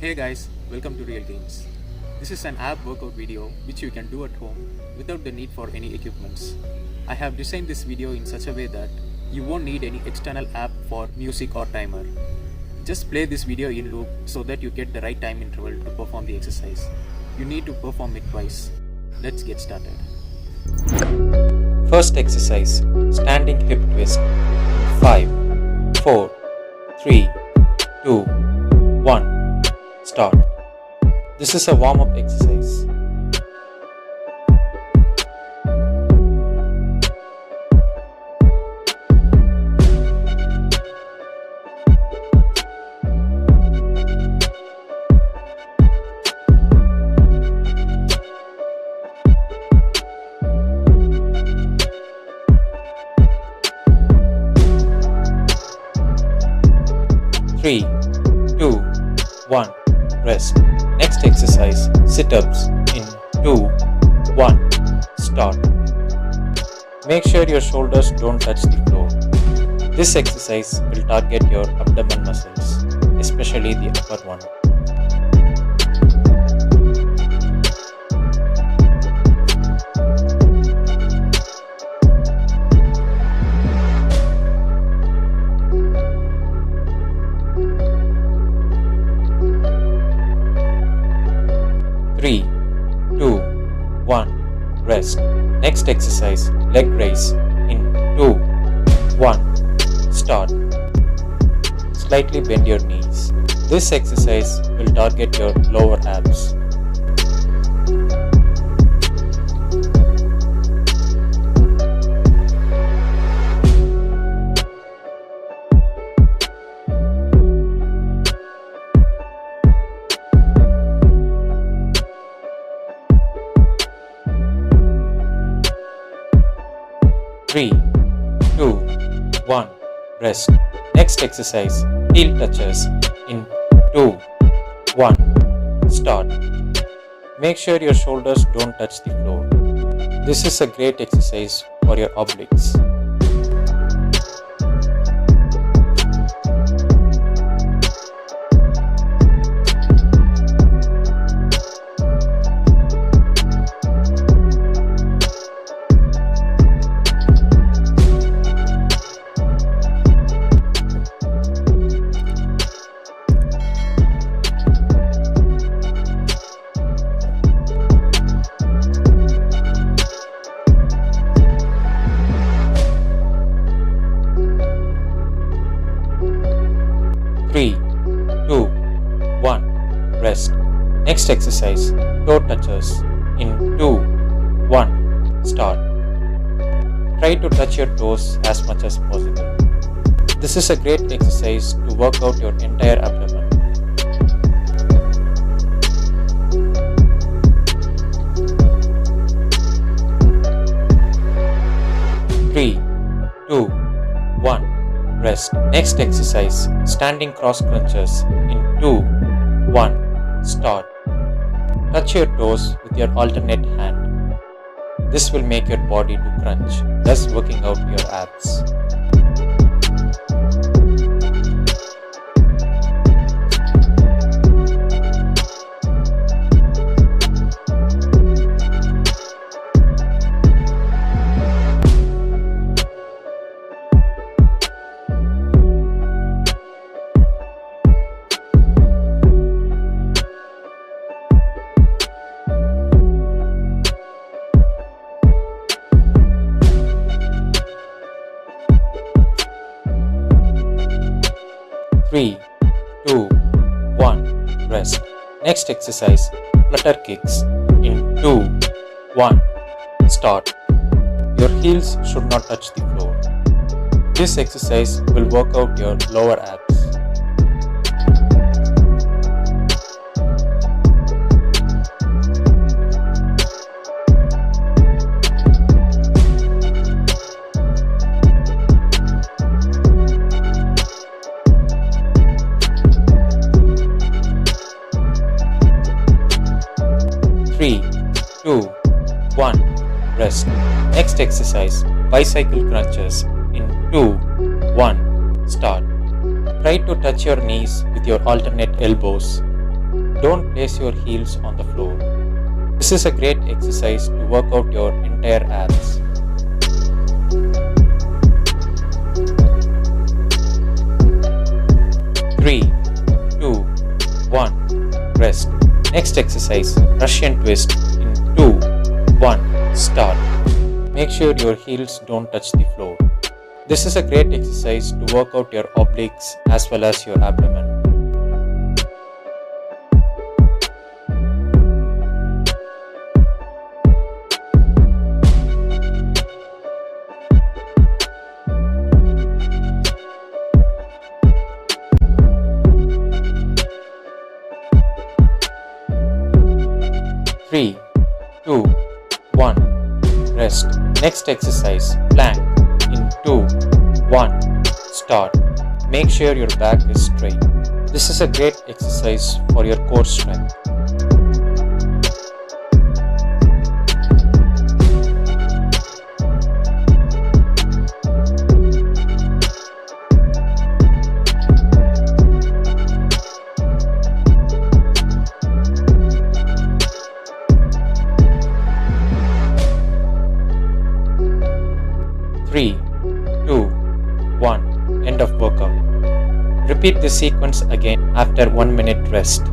Hey guys, welcome to Real Gains. This is an app workout video which you can do at home without the need for any equipments. I have designed this video in such a way that you won't need any external app for music or timer. Just play this video in loop so that you get the right time interval to perform the exercise. You need to perform it twice. Let's get started. First exercise, standing hip twist. 5, 4, 3, 2, 1. Start. This is a warm-up exercise. Three, 2, 1. Rest. Next exercise, sit-ups in 2, 1. Start. Make sure your shoulders don't touch the floor. This exercise will target your abdomen muscles, especially the upper one. Three, 2, 1. Rest. Next exercise, leg raise in 2, 1. Start. Slightly bend your knees. This exercise will target your lower abs. Three, 2, 1. Rest. Next exercise, heel touches in 2, 1. Start. Make sure your shoulders don't touch the floor. This is a great exercise for your obliques. Three, 2, 1. Rest. Next exercise, toe touches in 2, 1. Start. Try to touch your toes as much as possible. This is a great exercise to work out your entire abdomen. Three, 2, 1. Rest. Next exercise, standing cross crunches in 2, 1. Start. Touch your toes with your alternate hand. This will make your body to crunch, thus working out your abs. Three, 2, 1. Rest. Next exercise, flutter kicks in 2, 1. Start. Your heels should not touch the floor. This exercise will work out your lower abs. Three, 2, 1. Rest. Next exercise, bicycle crunches in 2, 1. Start. Try to touch your knees with your alternate elbows. Don't place your heels on the floor. This is a great exercise to work out your entire abs. 3, 2, 1, rest. Next exercise, Russian twist in 2, 1, start. Make sure your heels don't touch the floor. This is a great exercise to work out your obliques as well as your abdomen. 3, 2, 1, rest. Next exercise, plank in 2, 1, start. Make sure your back is straight. This is a great exercise for your core strength. 3, 2, 1, end of workout. Repeat this sequence again after 1 minute rest.